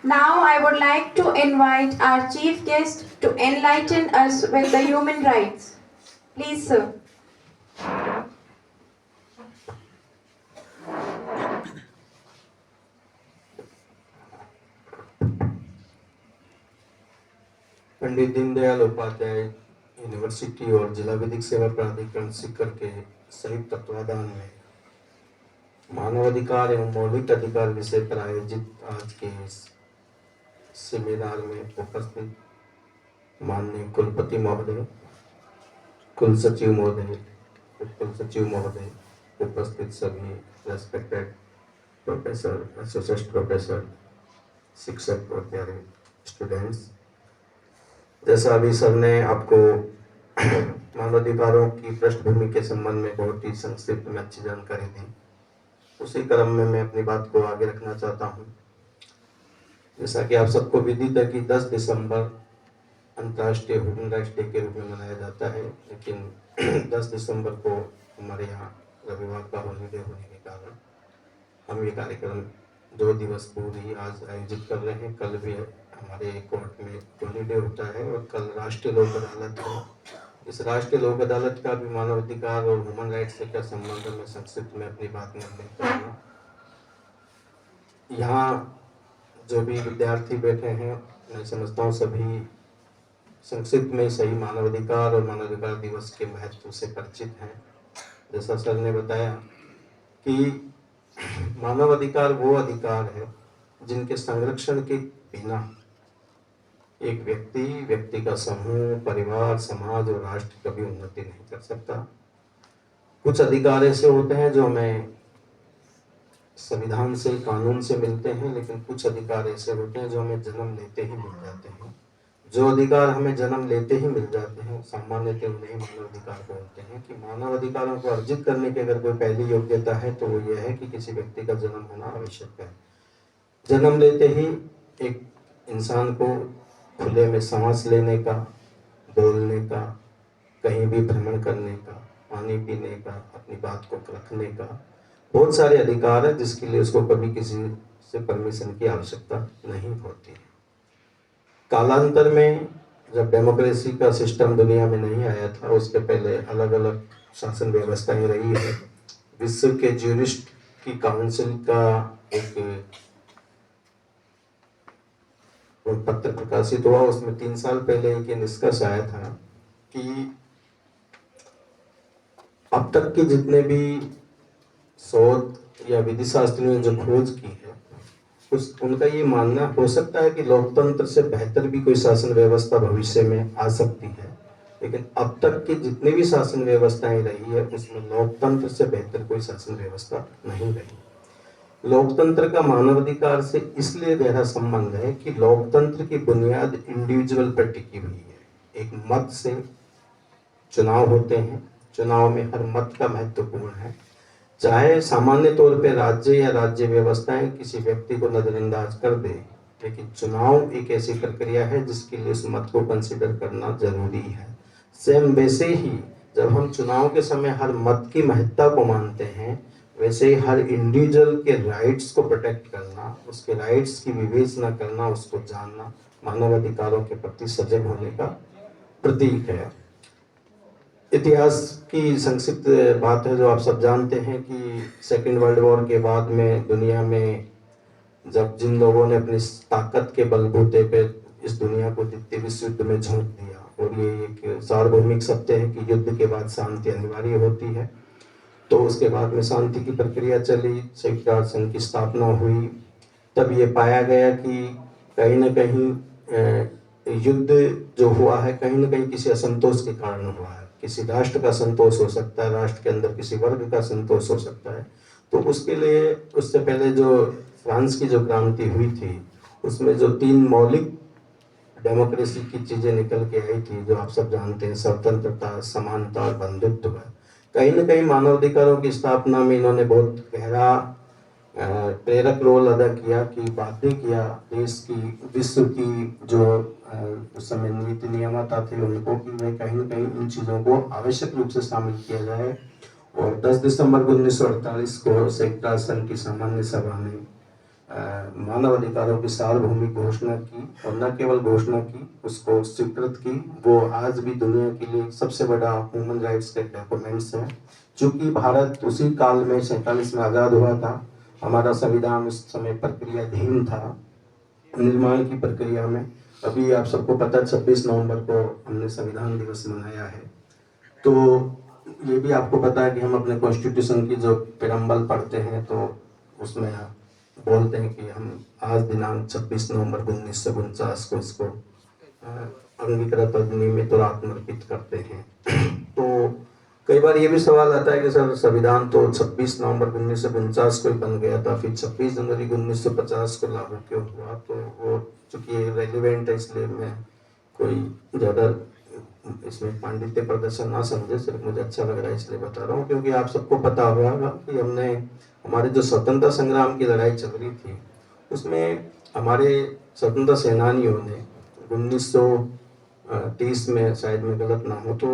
Now I would like to invite our chief guest to enlighten us with the human rights. Please, sir. Pandit Deendayal Upadhyay university और जिला विधिक सेवा प्राधिकरण सीकर के संयुक्त तत्वाधान में मानवाधिकार एवं मौलिक अधिकार विषय पर आयोजित आज के इस सेमिनार में उपस्थित माननीय कुलपति महोदय, कुल सचिव महोदय, उप कुल सचिव महोदय, उपस्थित सभी रेस्पेक्टेड प्रोफेसर, एसोसिएट प्रोफेसर, शिक्षक और प्यारे स्टूडेंट्स, जैसा अभी सर ने आपको मानवाधिकारों की पृष्ठभूमि के संबंध में बहुत ही संक्षिप्त में अच्छी जानकारी दी, उसी क्रम में मैं अपनी बात को आगे रखना चाहता हूँ। जैसा कि आप सबको विदित है कि 10 दिसंबर अंतर्राष्ट्रीय ह्यूमन राइट्स डे के रूप में मनाया जाता है, लेकिन 10 दिसंबर को हमारे यहाँ रविवार का हॉलीडे होने के कारण हम ये कार्यक्रम 2 दिवस पूर्व ही आज आयोजित कर रहे हैं। कल भी हमारे कोर्ट में हॉलीडे होता है और कल राष्ट्रीय लोक अदालत है। इस राष्ट्रीय लोक अदालत का भी मानवाधिकार और ह्यूमन राइट्स से क्या संबंध है, मैं संक्षिप्त में अपनी बात में उल्लेख करूँगा। यहाँ जो भी विद्यार्थी बैठे हैं, मैं समझता हूँ सभी संक्षिप्त में सही मानवाधिकार और मानवाधिकार दिवस के महत्व से परिचित हैं। जैसा सर ने बताया कि मानवाधिकार वो अधिकार है जिनके संरक्षण के बिना एक व्यक्ति का समूह, परिवार, समाज और राष्ट्र कभी उन्नति नहीं कर सकता। कुछ अधिकार ऐसे होते हैं जो हमें संविधान से, कानून से मिलते हैं, लेकिन कुछ अधिकार ऐसे होते हैं जो हमें जन्म लेते ही मिल जाते हैं। जो अधिकार हमें जन्म लेते ही मिल जाते हैं, सामान्यतः उन्हें मानव अधिकार बोलते हैं। कि मानव अधिकारों को अर्जित करने की अगर कोई पहली योग्यता है तो वो यह है कि किसी व्यक्ति का जन्म होना आवश्यक है। जन्म लेते ही एक इंसान को खुले में सांस लेने का, बोलने का, कहीं भी भ्रमण करने का, पानी पीने का, अपनी बात को रखने का बहुत सारे अधिकार है, जिसके लिए उसको कभी किसी से परमिशन की आवश्यकता नहीं होती। कालांतर में जब डेमोक्रेसी का सिस्टम दुनिया में नहीं आया था, उसके पहले अलग अलग शासन व्यवस्थाएं रही है। विश्व के ज्यूरिस्ट की काउंसिल का एक पत्र प्रकाशित हुआ, उसमें 3 साल पहले एक निष्कर्ष आया था कि अब तक के जितने भी शोध या विधि शास्त्रियों ने जो खोज की है, उनका ये मानना हो सकता है कि लोकतंत्र से बेहतर भी कोई शासन व्यवस्था भविष्य में आ सकती है, लेकिन अब तक की जितनी भी शासन व्यवस्थाएं रही है उसमें लोकतंत्र से बेहतर कोई शासन व्यवस्था नहीं रही। लोकतंत्र का मानवाधिकार से इसलिए गहरा संबंध है कि लोकतंत्र की बुनियाद इंडिविजुअल पर टिकी हुई है। एक मत से चुनाव होते हैं, चुनाव में हर मत का महत्वपूर्ण है। चाहे सामान्य तौर पे राज्य या राज्य व्यवस्थाएं किसी व्यक्ति को नजरअंदाज कर दे, लेकिन चुनाव एक ऐसी प्रक्रिया है जिसके लिए उस मत को कंसीडर करना जरूरी है। सेम वैसे ही जब हम चुनाव के समय हर मत की महत्ता को मानते हैं, वैसे ही हर इंडिविजुअल के राइट्स को प्रोटेक्ट करना, उसके राइट्स की विवेचना करना, उसको जानना मानवाधिकारों के प्रति सजग होने का प्रतीक है। इतिहास की संक्षिप्त बात है जो आप सब जानते हैं कि सेकेंड वर्ल्ड वॉर के बाद में दुनिया में जब जिन लोगों ने अपनी ताकत के बलबूते पे इस दुनिया को द्वितीय विश्व युद्ध में झोंक दिया, और ये एक सार्वभौमिक सत्य है कि युद्ध के बाद शांति अनिवार्य होती है, तो उसके बाद में शांति की प्रक्रिया चली, संयुक्त राष्ट्र संघ की स्थापना हुई। तब ये पाया गया कि कहीं ना कहीं युद्ध जो हुआ है कहीं ना कहीं किसी असंतोष के कारण हुआ है। किसी राष्ट्र का संतोष हो सकता है, राष्ट्र के अंदर किसी वर्ग का संतोष हो सकता है। तो उसके लिए उससे पहले जो फ्रांस की जो क्रांति हुई थी, उसमें जो 3 मौलिक डेमोक्रेसी की चीजें निकल के आई थी, जो आप सब जानते हैं, स्वतंत्रता, समानता और बंधुत्व, कहीं ना कहीं मानवाधिकारों की स्थापना में इन्होंने बहुत गहरा प्रेरक रोल अदा किया कि बाध्य किया देश की, विश्व की जो उस समय नीति नियमता थे उनको कि वे कहीं ना कहीं इन चीज़ों को आवश्यक रूप से शामिल किया जाए। और 10 दिसंबर 1948 को संयुक्त राष्ट्र संघ की सामान्य सभा ने मानव अधिकारों की सार्वभौमिक घोषणा की, और न केवल घोषणा की, उसको स्वीकृत की। वो आज भी दुनिया के लिए सबसे बड़ा ह्यूमन राइट्स के डॉक्यूमेंट्स है। चूंकि भारत उसी काल में 47 में आज़ाद हुआ था, हमारा संविधान उस समय प्रक्रियाधीन था, निर्माण की प्रक्रिया में। अभी आप सबको पता है 26 नवंबर को हमने संविधान दिवस मनाया है। तो ये भी आपको पता है कि हम अपने कॉन्स्टिट्यूशन की जो प्रेम्बल पढ़ते हैं तो उसमें बोलते हैं कि हम आज दिनांक 26 नवंबर 1949 को इसको अंगीकृत और नियमित और आत्मर्पित करते हैं। तो कई बार ये भी सवाल आता है कि सर संविधान तो 26 नवंबर 1949 को ही बन गया था, फिर 26 जनवरी 1950 को लागू क्यों हुआ? तो वो चूंकि रेलिवेंट है इसलिए मैं कोई ज़्यादा इसमें पांडित्य प्रदर्शन ना समझे, सिर्फ मुझे अच्छा लग रहा है इसलिए बता रहा हूँ। क्योंकि आप सबको पता होगा कि हमने हमारे जो स्वतंत्रता संग्राम की लड़ाई चल रही थी उसमें हमारे स्वतंत्रता सेनानियों ने 1930 में, शायद मैं गलत ना हो तो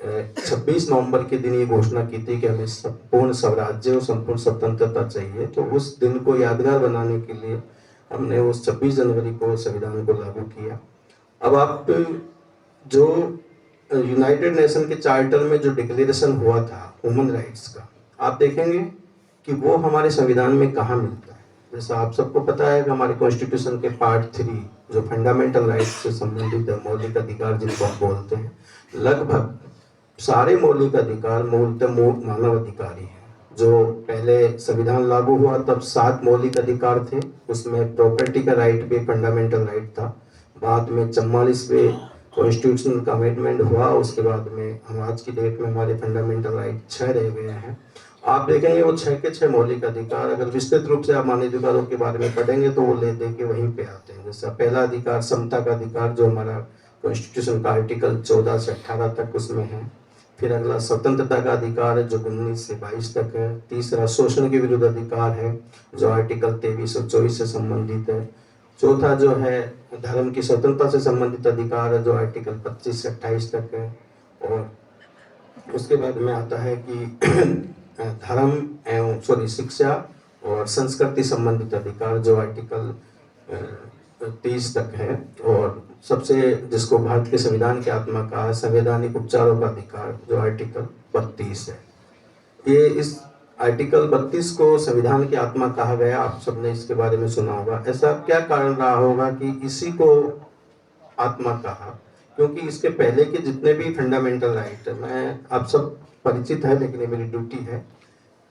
26 नवंबर के दिन ये घोषणा की थी कि हमें संपूर्ण स्वराज्य और संपूर्ण स्वतंत्रता चाहिए। तो उस दिन को यादगार बनाने के लिए हमने उस 26 जनवरी को संविधान को लागू किया। अब आप जो यूनाइटेड नेशन के चार्टर में जो डिक्लेरेशन हुआ था ह्यूमन राइट्स का, आप देखेंगे कि वो हमारे संविधान में कहाँ मिलता है। जैसा आप सबको पता है कि हमारे कॉन्स्टिट्यूशन के पार्ट 3 जो फंडामेंटल राइट्स से संबंधित है, मौलिक अधिकार जिनको हम बोलते हैं, लगभग सारे मौलिक अधिकार मूलतः मानव अधिकार ही है। जो पहले संविधान लागू हुआ तब 7 मौलिक अधिकार थे, उसमें प्रॉपर्टी का राइट भी फंडामेंटल राइट था। बाद में 44वें कॉन्स्टिट्यूशनल का अमेंडमेंट हुआ, उसके बाद में हम आज की डेट में हमारे फंडामेंटल राइट 6 रह गए हैं। आप देखेंगे वो 6 के 6 मौलिक अधिकार, अगर विस्तृत रूप से आप मानव अधिकारों के बारे में पढ़ेंगे तो वो ले दे के वहीं पे आते हैं। जैसा पहला अधिकार समता का अधिकार जो हमारा कॉन्स्टिट्यूशन का आर्टिकल 14 से 18 तक उसमें है। फिर अगला स्वतंत्रता का अधिकार है जो 19 से 22 तक है। तीसरा शोषण के विरुद्ध अधिकार है जो आर्टिकल 23 और 24 से संबंधित है। चौथा जो है धर्म की स्वतंत्रता से संबंधित अधिकार है जो आर्टिकल 25 से 28 तक है। और उसके बाद में आता है कि धर्म एवं शिक्षा और संस्कृति संबंधित अधिकार जो आर्टिकल 30 तक है। और सबसे जिसको भारत के संविधान की आत्मा का संवैधानिक उपचारों का अधिकार जो आर्टिकल 32 है। ये इस आर्टिकल 32 को संविधान की आत्मा कहा गया, आप सबने इसके बारे में सुना होगा। ऐसा क्या कारण रहा होगा कि इसी को आत्मा कहा? क्योंकि इसके पहले के जितने भी फंडामेंटल राइट है, मैं आप सब परिचित है लेकिन ये मेरी ड्यूटी है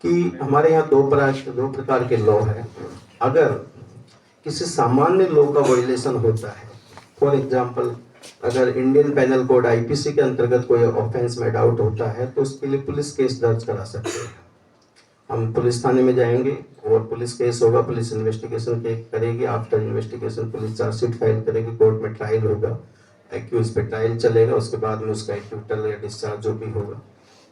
कि हमारे यहाँ दो प्रकार के लॉ है। अगर किसी सामान्य लॉ का वायलेशन होता है, फॉर एग्जाम्पल अगर इंडियन पेनल कोड आईपीसी के अंतर्गत कोई ऑफेंस मेड आउट होता है तो उसके लिए पुलिस केस दर्ज करा सकते हैं। हम पुलिस थाने में जाएंगे और पुलिस केस होगा, पुलिस इन्वेस्टिगेशन करेगी। After investigation police chargesheet file करेगी, कोर्ट में ट्रायल होगा, एक्यूज पे ट्रायल चलेगा, उसके बाद में उसका एक्यूटल या डिस्चार्ज जो भी होगा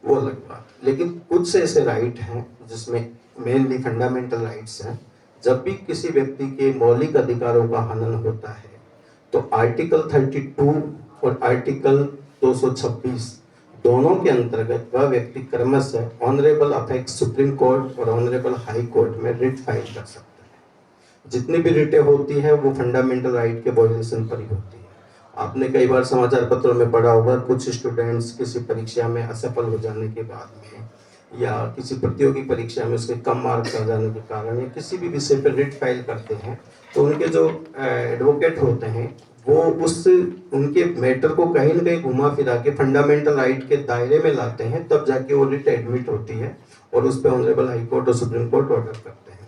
वो अलग बात। लेकिन कुछ से ऐसे राइट हैं जिसमें मेनली फंडामेंटल राइट्स हैं। जब भी किसी व्यक्ति के मौलिक अधिकारों का हनन होता है तो आर्टिकल 32 और आर्टिकल 226 दोनों के अंतर्गत वह व्यक्ति क्रमशः ऑनरेबल अपेक्स सुप्रीम कोर्ट और ऑनरेबल हाई कोर्ट में रिट फाइल कर सकता है। जितनी भी रिटें होती है वो फंडामेंटल राइट के वायलेशन पर ही होती है। आपने कई बार समाचार पत्रों में पढ़ा होगा, कुछ स्टूडेंट्स किसी परीक्षा में असफल हो जाने के बाद में या किसी प्रतियोगी परीक्षा में उसके कम मार्क्स आ जाने के कारण या किसी भी विषय पर रिट फाइल करते हैं तो उनके जो एडवोकेट होते हैं वो उनके मैटर को कहीं ना कहीं घुमा फिरा के फंडामेंटल राइट के दायरे में लाते हैं, तब जाके वो रिट एडमिट होती है और उस पर ऑनरेबल हाई कोर्ट और सुप्रीम कोर्ट ऑर्डर करते हैं।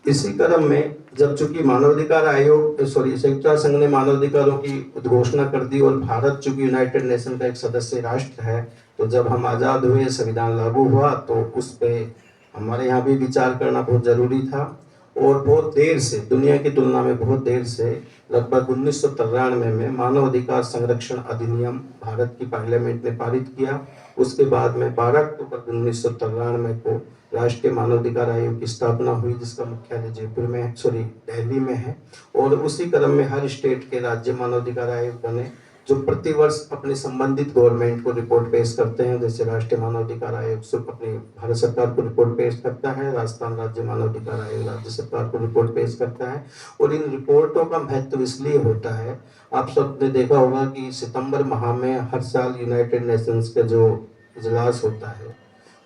इसी क्रम में जब चूंकि मानवाधिकार आयोग संयुक्त राष्ट्र संघ ने मानवाधिकारों की उद्घोषणा कर दी और भारत चूंकि यूनाइटेड नेशन का एक सदस्य राष्ट्र है, तो जब हम आज़ाद हुए, संविधान लागू हुआ तो उस पर हमारे यहाँ भी विचार करना बहुत ज़रूरी था। और बहुत देर से, दुनिया की तुलना में बहुत देर से, लगभग 1993 में मानव अधिकार संरक्षण अधिनियम भारत की पार्लियामेंट ने पारित किया। उसके बाद में 12 अक्टूबर 1993 को राष्ट्रीय मानवाधिकार आयोग की स्थापना हुई जिसका मुख्यालय दिल्ली में है। और उसी क्रम में हर स्टेट के राज्य मानवाधिकार आयोग बने जो प्रतिवर्ष अपने संबंधित गवर्नमेंट को रिपोर्ट पेश करते हैं, जैसे राष्ट्रीय मानवाधिकार आयोग सिर्फ अपनी भारत सरकार को रिपोर्ट पेश करता है, राजस्थान राज्य मानवाधिकार आयोग राज्य सरकार को रिपोर्ट पेश करता है। और इन रिपोर्टों का महत्व इसलिए होता है, आप सबने देखा होगा कि सितंबर माह में हर साल यूनाइटेड नेशंस का जो इजलास होता है,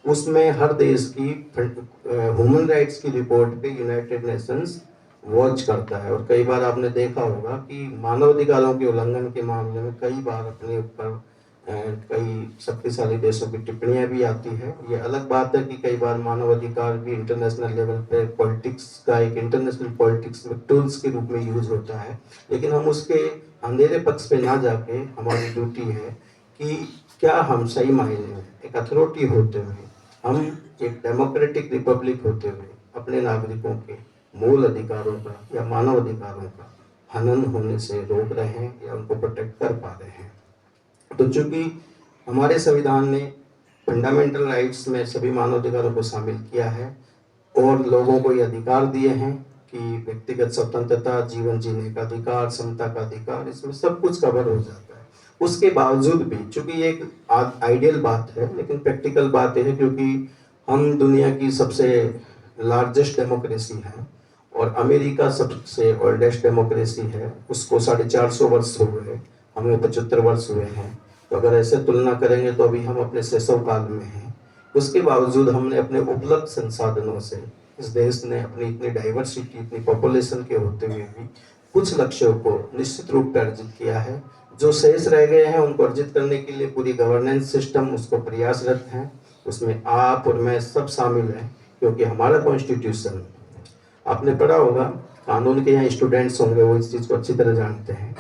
उसमें हर देश की ह्यूमन राइट्स की रिपोर्ट पे यूनाइटेड नेशंस वॉच करता है। और कई बार आपने देखा होगा कि मानवाधिकारों के उल्लंघन के मामले में कई बार अपने ऊपर कई शक्तिशाली देशों की टिप्पणियां भी आती है। ये अलग बात है कि कई बार मानवाधिकार भी इंटरनेशनल लेवल पे पॉलिटिक्स का एक इंटरनेशनल पॉलिटिक्स में टूल्स के रूप में यूज होता है, लेकिन हम उसके अंधेरे पक्ष पे ना जाके हमारी ड्यूटी है कि क्या हम सही मायने में एक अथॉरिटी होते हुए, हम एक डेमोक्रेटिक रिपब्लिक होते हुए अपने नागरिकों के मूल अधिकारों का या मानव अधिकारों का हनन होने से रोक रहे हैं या उनको प्रोटेक्ट कर पा रहे हैं। तो चूंकि हमारे संविधान ने फंडामेंटल राइट्स में सभी मानवाधिकारों को शामिल किया है और लोगों को ये अधिकार दिए हैं कि व्यक्तिगत स्वतंत्रता, जीवन जीने का अधिकार, समता का अधिकार, इसमें सब कुछ कवर हो जाता है। उसके बावजूद भी चूंकि ये एक आइडियल बात है, लेकिन प्रैक्टिकल बात है क्योंकि हम दुनिया की सबसे लार्जेस्ट डेमोक्रेसी है और अमेरिका सबसे ओल्डेस्ट डेमोक्रेसी है, उसको 450 वर्ष हो गए, हमें 75 वर्ष हुए हैं। तो अगर ऐसे तुलना करेंगे तो अभी हम अपने शैशव काल में हैं। उसके बावजूद हमने अपने उपलब्ध संसाधनों से, इस देश ने अपनी इतनी डाइवर्सिटी, इतनी पॉपुलेशन के होते हुए भी कुछ लक्ष्यों को निश्चित रूप से अर्जित किया है। जो शेष रह गए हैं उनको अर्जित करने के लिए पूरी गवर्नेंस सिस्टम उसको प्रयासरत है। उसमें आप और मैं सब शामिल हैं, क्योंकि हमारा कॉन्स्टिट्यूशन, आपने पढ़ा होगा, कानून के यहाँ स्टूडेंट्स होंगे वो इस चीज़ को अच्छी तरह जानते हैं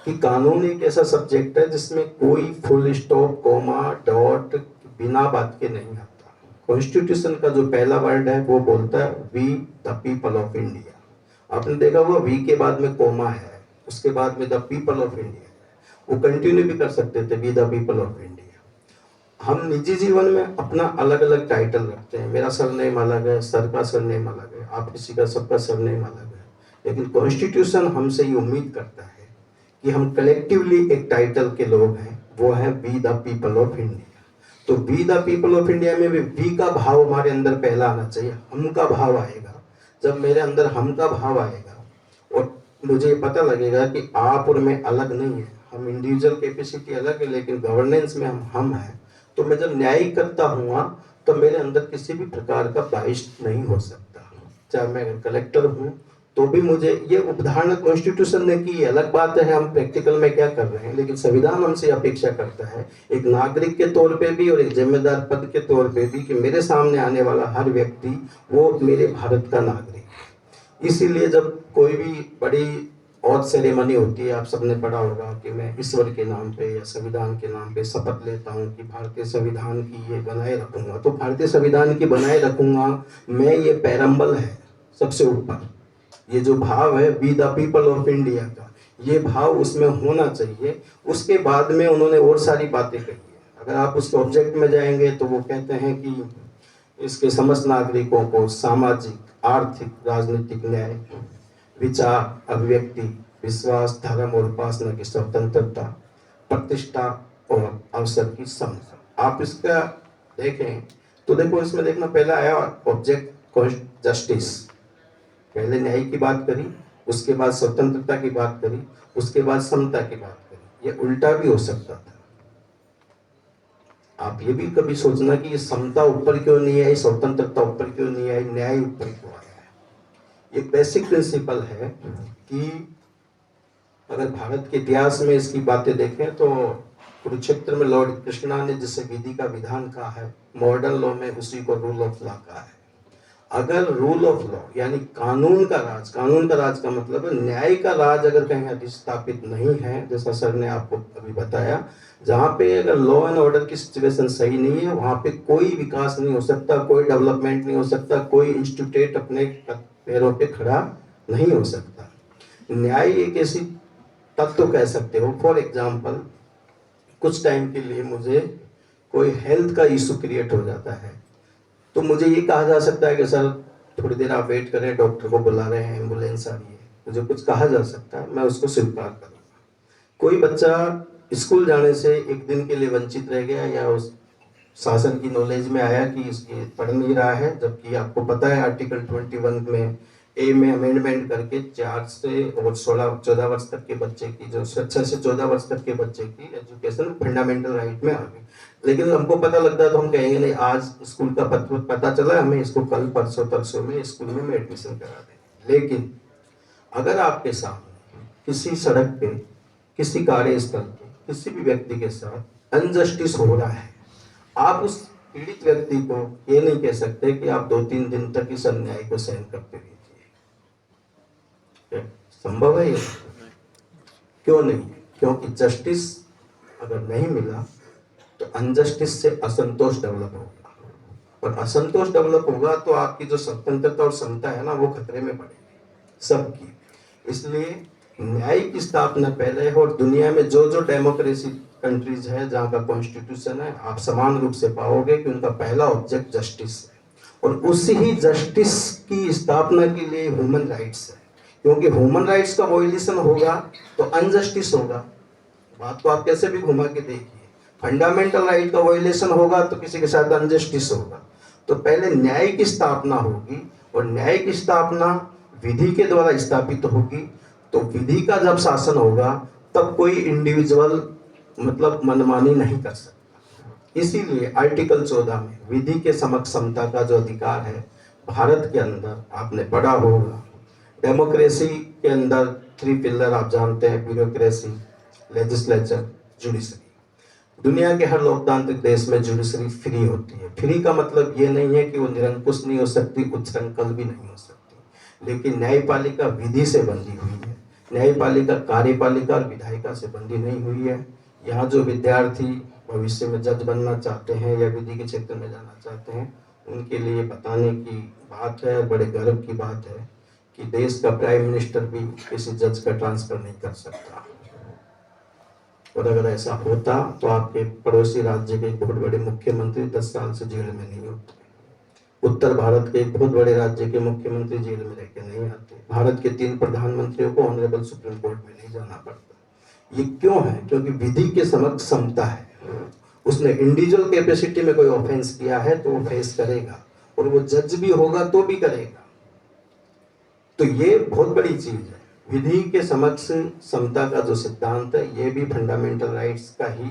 कि कानून एक ऐसा सब्जेक्ट है जिसमें कोई फुल स्टॉप, कोमा, डॉट बिना बात के नहीं आता। कॉन्स्टिट्यूशन का जो पहला वर्ड है वो बोलता है we the people of India. आपने देखा होगा वी के बाद में कोमा है, उसके बाद में द पीपल ऑफ इंडिया। वो कंटिन्यू भी कर सकते थे we the people of India. हम निजी जीवन में अपना अलग अलग टाइटल रखते हैं, मेरा सरनेम अलग है, सर का सरनेम अलग है, आप किसी का, सबका सरनेम अलग है, लेकिन कॉन्स्टिट्यूशन हमसे ये उम्मीद करता है कि हम कलेक्टिवली एक टाइटल के लोग हैं, वो है we the people of India. तो we the people of India में भी वी का भाव हमारे अंदर पहला आना चाहिए। हम का भाव आएगा जब मेरे अंदर हम का भाव आएगा और मुझे पता लगेगा कि आप और मैं अलग नहीं है, हम इंडिविजुअल कैपेसिटी अलग है लेकिन गवर्नेंस में हम हैं। तो मैं जब न्याय करता हूँ तो मेरे अंदर किसी भी प्रकार का बाइस नहीं हो सकता। चाहे मैं कलेक्टर हूँ तो भी मुझे ये उदाहरण कॉन्स्टिट्यूशन ने की, अलग बात है हम प्रैक्टिकल में क्या कर रहे हैं, लेकिन संविधान हमसे अपेक्षा करता है एक नागरिक के तौर पे भी और एक जिम्मेदार पद के तौर पे भी कि मेरे सामने आने वाला हर व्यक्ति वो मेरे भारत का नागरिक है। इसीलिए जब कोई भी बड़ी और सेरेमनी होती है, आप सबने पढ़ा होगा कि मैं ईश्वर के नाम पे या संविधान के नाम पे शपथ लेता हूँ कि भारतीय संविधान की ये बनाए रखूंगा। तो भारतीय संविधान की बनाए रखूंगा मैं, ये पैरम्बल है सबसे ऊपर। ये जो भाव है we the people of India का, ये भाव उसमें होना चाहिए। उसके बाद में उन्होंने और सारी बातें कही है। अगर आप उसके ऑब्जेक्ट में जाएंगे तो वो कहते हैं कि इसके समस्त नागरिकों को सामाजिक, आर्थिक, राजनीतिक न्याय, विचार, अभिव्यक्ति, विश्वास, धर्म और उपासना की स्वतंत्रता, प्रतिष्ठा और अवसर की समता। आप इसका देखें तो देखो, इसमें देखना पहला आया ऑब्जेक्ट जस्टिस, पहले न्याय की बात करी, उसके बाद स्वतंत्रता की बात करी, उसके बाद समता की बात करी। ये उल्टा भी हो सकता था। आप ये भी कभी सोचना कि ये समता ऊपर क्यों नहीं आई, स्वतंत्रता ऊपर क्यों नहीं आई, न्याय ऊपर क्यों आया है। ये बेसिक प्रिंसिपल है कि अगर भारत के इतिहास में इसकी बातें देखें तो कुरुक्षेत्र में लॉर्ड कृष्णा ने जिसे विधि का विधान कहा है, मॉडर्न लॉ में उसी को रूल ऑफ लॉ कहा है। अगर रूल ऑफ लॉ यानी कानून का राज का मतलब है न्याय का राज अगर कहीं अधिस्थापित नहीं है, जैसा सर ने आपको अभी बताया, जहाँ पे अगर लॉ एंड ऑर्डर की सिचुएशन सही नहीं है वहाँ पे कोई विकास नहीं हो सकता, कोई डेवलपमेंट नहीं हो सकता, कोई इंस्टीट्यूट अपने पैरों पे खड़ा नहीं हो सकता। न्याय एक ऐसी तत्व कह सकते हो, फॉर एग्जाम्पल कुछ टाइम के लिए मुझे कोई हेल्थ का इशू क्रिएट हो जाता है तो मुझे ये कहा जा सकता है कि सर थोड़ी देर आप वेट करें, डॉक्टर को बुला रहे हैं, एम्बुलेंस आ रही है, मुझे कुछ कहा जा सकता है, मैं उसको स्वीकार करूँगा। कोई बच्चा स्कूल जाने से एक दिन के लिए वंचित रह गया या उस शासन की नॉलेज में आया कि इसके पढ़ नहीं रहा है, जबकि आपको पता है आर्टिकल 21 में ए में अमेंडमेंट करके 4 से और 14 वर्ष तक के बच्चे की, जो 6 से 14 वर्ष तक के बच्चे की एजुकेशन फंडामेंटल राइट में आ गई। लेकिन हमको पता लगता है तो हम कहेंगे नहीं, आज स्कूल का पता चला, हमें इसको कल परसों में स्कूल में एडमिशन करा दें। लेकिन अगर आपके सामने किसी सड़क पे, किसी कार्यस्थल पे, किसी भी व्यक्ति के साथ अनजस्टिस हो रहा है, आप उस पीड़ित व्यक्ति को ये नहीं कह सकते कि आप 2-3 दिन तक इस अन्याय को सहन करते रहिए। संभव है ये? क्यों नहीं? क्योंकि जस्टिस अगर नहीं मिला तो अनजस्टिस से असंतोष डेवलप होगा, और असंतोष डेवलप होगा तो आपकी जो स्वतंत्रता और समता है ना, वो खतरे में पड़ेगी सबकी। इसलिए न्याय की स्थापना पहले है, और दुनिया में जो डेमोक्रेसी कंट्रीज है जहाँ का कॉन्स्टिट्यूशन है, आप समान रूप से पाओगे कि उनका पहला ऑब्जेक्ट जस्टिस है, और उसी ही जस्टिस की स्थापना के लिए ह्यूमन राइट्स है। क्योंकि ह्यूमन राइट्स का वॉयलेशन होगा तो अनजस्टिस होगा। बात को आप कैसे भी घुमा के देखिए, फंडामेंटल राइट का वॉयलेशन होगा तो किसी के साथ अनजस्टिस होगा। तो पहले न्याय की स्थापना होगी, और न्याय की स्थापना विधि के द्वारा स्थापित होगी। तो विधि का जब शासन होगा तब कोई इंडिविजुअल मतलब मनमानी नहीं कर सकता। इसीलिए आर्टिकल 14 में विधि के समक्ष समता का जो अधिकार है, भारत के अंदर आपने पढ़ा होगा, डेमोक्रेसी के अंदर 3 पिलर आप जानते हैं, ब्यूरोक्रेसी, लेजिस्लेचर, जुडिशरी। दुनिया के हर लोकतांत्रिक देश में जुडिशरी फ्री होती है। फ्री का मतलब ये नहीं है कि वो निरंकुश नहीं हो सकती, उच्छृंखल भी नहीं हो सकती, लेकिन न्यायपालिका विधि से बंधी हुई है। न्यायपालिका कार्यपालिका और विधायिका से बंधी नहीं हुई है। यहाँ जो विद्यार्थी भविष्य में जज बनना चाहते हैं या विधि के क्षेत्र में जाना चाहते हैं, उनके लिए बताने की बात है, बड़े गर्व की बात है कि देश का प्राइम मिनिस्टर भी किसी जज का ट्रांसफर नहीं कर सकता। और अगर ऐसा होता तो आपके पड़ोसी राज्य के एक बहुत बड़े मुख्यमंत्री 10 साल से जेल में नहीं होते। उत्तर भारत के एक बहुत बड़े राज्य के मुख्यमंत्री जेल में रह के नहीं आते। भारत के 3 प्रधानमंत्रियों को ऑनरेबल सुप्रीम कोर्ट में नहीं जाना पड़ता। ये क्यों है? क्योंकि विधि के समक्ष समता है। उसने इंडिविजुअल कैपेसिटी में कोई ऑफेंस किया है तो वो फेस करेगा, और वो जज भी होगा तो भी करेगा। तो ये बहुत बड़ी चीज है। विधि के समक्ष समता का जो सिद्धांत है, ये भी फंडामेंटल राइट्स का ही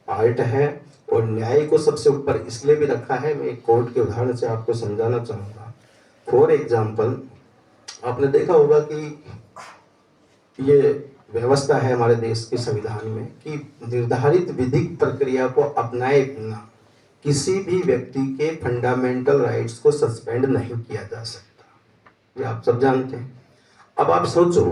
पार्ट है, और न्याय को सबसे ऊपर इसलिए भी रखा है। मैं एक कोर्ट के उदाहरण से आपको समझाना चाहूंगा। फॉर एग्जाम्पल, आपने देखा होगा कि ये व्यवस्था है हमारे देश के संविधान में कि निर्धारित विधिक प्रक्रिया को अपनाए बिना किसी भी व्यक्ति के फंडामेंटल राइट्स को सस्पेंड नहीं किया जा सकता। ये आप सब जानते हैं। अब आप सोचो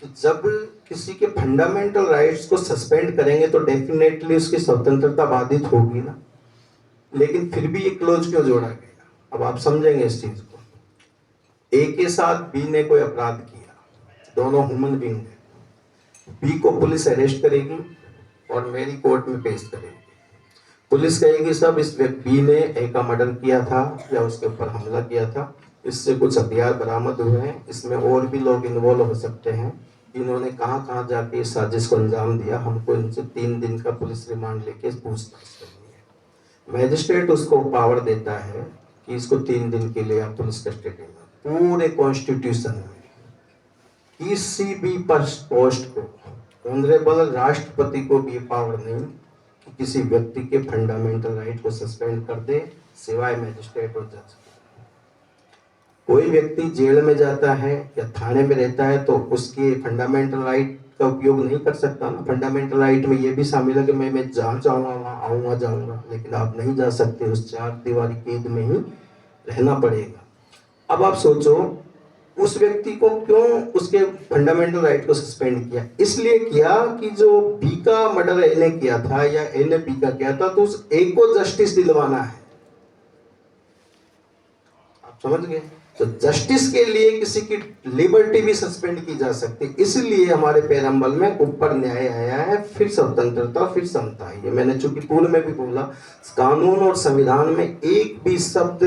कि जब किसी के फंडामेंटल राइट्स को सस्पेंड करेंगे तो डेफिनेटली उसकी स्वतंत्रता बाधित होगी ना। लेकिन फिर भी ये क्लोज क्यों जोड़ा गया? अब आप समझेंगे इस चीज को। ए के साथ बी ने कोई अपराध किया, दोनों ह्यूमन बीइंग है। बी को पुलिस अरेस्ट करेगी और मेरी कोर्ट में पेश करेगी। पुलिस कहेगी सब इस बी ने ए का मर्डर किया था या उसके ऊपर हमला किया था, इससे कुछ हथियार बरामद हुए हैं, इसमें और भी लोग इन्वॉल्व हो सकते हैं, इन्होंने कहाँ कहाँ जाके इस साजिश को अंजाम दिया, हमको इनसे 3 दिन का पुलिस रिमांड लेके पूछताछ करनी है। मैजिस्ट्रेट उसको पावर देता है कि इसको 3 दिन के लिए आप पुलिस कस्टडी में। पूरे कॉन्स्टिट्यूशन में किसी भी पोस्ट को ऑनरेबल राष्ट्रपति को भी पावर नहीं कि किसी व्यक्ति के फंडामेंटल राइट को सस्पेंड कर दे, सिवाय मैजिस्ट्रेट और जज। कोई व्यक्ति जेल में जाता है या थाने में रहता है तो उसके फंडामेंटल राइट का उपयोग नहीं कर सकता ना। फंडामेंटल राइट में ये भी शामिल है कि मैं जहाँ चाहूँगा वहाँ आऊँगा जाऊँगा, लेकिन आप नहीं जा सकते, उस 4 दीवारी कैद में ही रहना पड़ेगा। अब आप सोचो उस व्यक्ति को क्यों उसके फंडामेंटल राइट को सस्पेंड किया? इसलिए किया कि जो बी का मर्डर ए ने किया था या ए ने बी का किया था, तो उस ए को जस्टिस दिलवाना है। आप समझ गए? तो जस्टिस के लिए किसी की लिबर्टी भी सस्पेंड की जा सकती है। इसलिए हमारे पेरम्बल में ऊपर न्याय आया है, फिर स्वतंत्रता, फिर समता। ये मैंने चूंकि पूर्व में भी बोला, कानून और संविधान में एक भी शब्द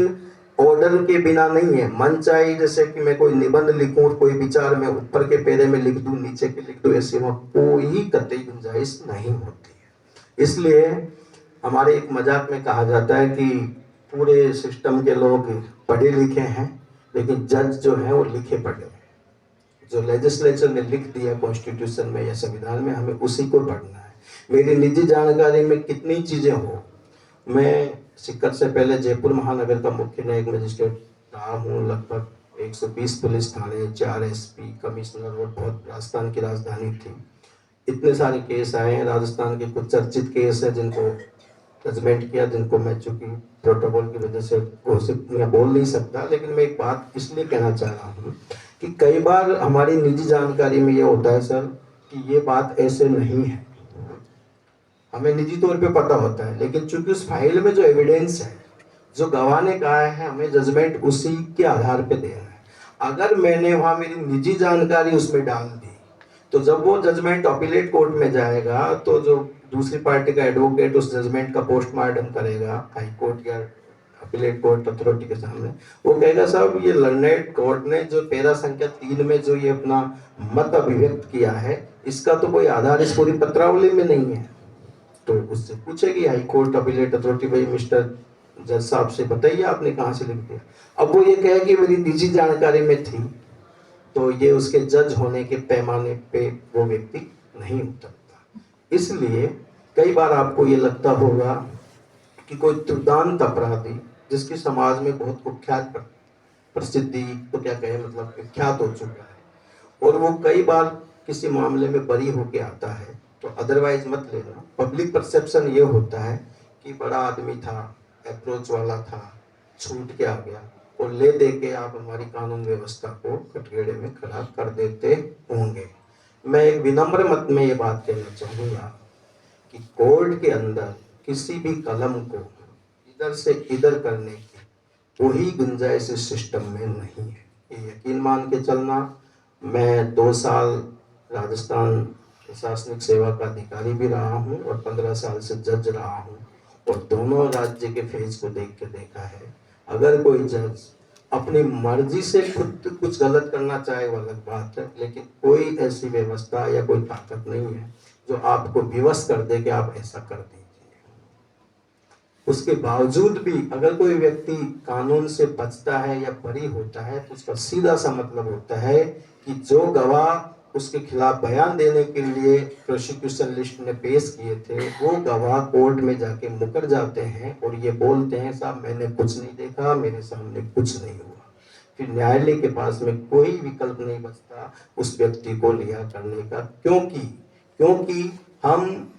ऑर्डर के बिना नहीं है। मन चाहे जैसे कि मैं कोई निबंध लिखूं और कोई विचार मैं ऊपर के पेरे में लिख दूं, नीचे के लिख दूं, ऐसी वहां कोई कतई गुंजाइश नहीं होती है। इसलिए हमारे एक मजाक में कहा जाता है कि पूरे सिस्टम के लोग पढ़े लिखे हैं, लेकिन जज जो है वो लिखे पढ़े हैं। जो लेजिस्लेचर ने लिख दिया कॉन्स्टिट्यूशन में या संविधान में, हमें उसी को पढ़ना है। मेरी निजी जानकारी में कितनी चीजें हो, मैं सिक्कत से पहले जयपुर महानगर का मुख्य न्यायिक मजिस्ट्रेट रहा हूँ। लगभग 120 पुलिस थाने, 4 एसपी, कमिश्नर और बहुत राजस्थान की राजधानी थी। इतने सारे केस आए हैं। राजस्थान के कुछ चर्चित केस हैं जिनको जजमेंट किया, जिनको मैं चूंकि प्रोटोकॉल की वजह से घोषित या बोल नहीं सकता, लेकिन मैं एक बात इसलिए कहना चाह रहा हूँ कि कई बार हमारी निजी जानकारी में ये होता है सर कि ये बात ऐसे नहीं है। हमें निजी तौर पे पता होता है, लेकिन चूंकि उस फाइल में जो एविडेंस है, जो गवाह ने कहा है, हमें जजमेंट उसी के आधार पे देना है। अगर मैंने वहां मेरी निजी जानकारी उसमें डाल दी, तो जब वो जजमेंट अपीलेट कोर्ट में जाएगा, तो जो दूसरी पार्टी का एडवोकेट उस जजमेंट का पोस्टमार्टम करेगा हाई कोर्ट या अपीलेट कोर्ट अथॉरिटी के सामने, वो कहेगा साहब ये लर्नेड कोर्ट ने जो पैरा संख्या 3 में जो ये अपना मत अभिव्यक्त किया है, इसका तो कोई आधार इस पूरी पत्रावली में नहीं है। तो उससे पूछेगी हाई कोर्ट अपीलेट अथॉरिटी, भाई मिस्टर जज साहब से बताइए आपने कहाँ से लिख दिया। अब वो ये कहे कि मेरी निजी जानकारी में थी, तो ये उसके जज होने के पैमाने पे वो व्यक्ति नहीं उतरता। इसलिए कई बार आपको ये लगता होगा कि कोई दुर्दांत अपराधी जिसकी समाज में बहुत कुख्यात प्रसिद्धि, तो क्या कहे मतलब विख्यात हो चुका है, और वो कई बार किसी मामले में बरी होके आता है, तो अदरवाइज मत लेना। पब्लिक परसेप्शन ये होता है कि बड़ा आदमी था, अप्रोच वाला था, छूट के आ गया, और ले दे के आप हमारी कानून व्यवस्था को कटघरे में खड़ा कर देते होंगे। मैं एक विनम्र मत में ये बात कहना चाहूँगा कि कोर्ट के अंदर किसी भी कलम को इधर से इधर करने की कोई गुंजाइश इस सिस्टम में नहीं है। ये यकीन मान के चलना। मैं 2 साल राजस्थान प्रशासनिक सेवा का अधिकारी भी रहा हूँ और 15 साल से जज रहा हूँ, और दोनों राज्य के फेज को देख के देखा है। अगर कोई जज अपनी मर्जी से खुद कुछ गलत करना चाहे वो अलग बात है, लेकिन कोई ऐसी व्यवस्था या कोई ताकत नहीं है जो आपको विवश कर दे कि आप ऐसा कर दीजिए। उसके बावजूद भी अगर कोई व्यक्ति कानून से बचता है या बरी होता है, तो उसका सीधा सा मतलब होता है कि जो गवाह उसके खिलाफ बयान देने के लिए प्रोसिक्यूशन लिस्ट ने पेश किए थे, वो गवाह कोर्ट में जाके मुकर जाते हैं और ये बोलते हैं साहब मैंने कुछ नहीं देखा, मेरे सामने कुछ नहीं हुआ। फिर न्यायालय के पास में कोई विकल्प नहीं बचता उस व्यक्ति को रिहा करने का, क्योंकि हम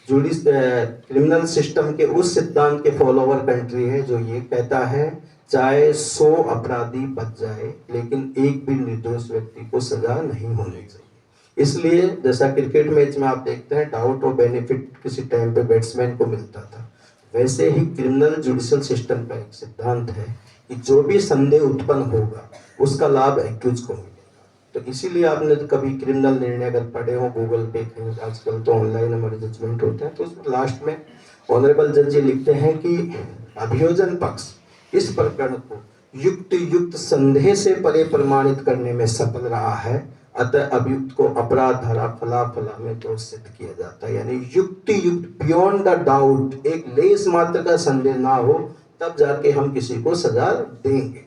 क्रिमिनल सिस्टम के उस सिद्धांत के फॉलोवर कंट्री है जो ये कहता है चाहे 100 अपराधी बच जाए, लेकिन एक भी निर्दोष व्यक्ति को सजा नहीं होनी चाहिए। इसलिए जैसा क्रिकेट मैच में आप देखते हैं डाउट और बेनिफिट किसी टाइम पे बैट्समैन को मिलता था, वैसे ही क्रिमिनल जुडिशियल सिस्टम का एक सिद्धांत है कि जो भी संदेह उत्पन्न होगा उसका लाभ एक्यूज को मिलेगा। तो इसीलिए आपने कभी क्रिमिनल निर्णय अगर पढ़े हो गूगल पे कहीं, आजकल तो ऑनलाइन हमारे जजमेंट होते हैं, तो उसमें लास्ट में ऑनरेबल जज जी लिखते हैं कि अभियोजन पक्ष इस प्रकरण को युक्त संदेह से परे प्रमाणित करने में सफल रहा है, अतः अभियुक्त को अपराध धारा फला में दोष सिद्ध किया जाता है। यानी युक्त बियॉन्ड द डाउट, एक लेस मात्र का संदेह ना हो, तब जाके हम किसी को सजा देंगे।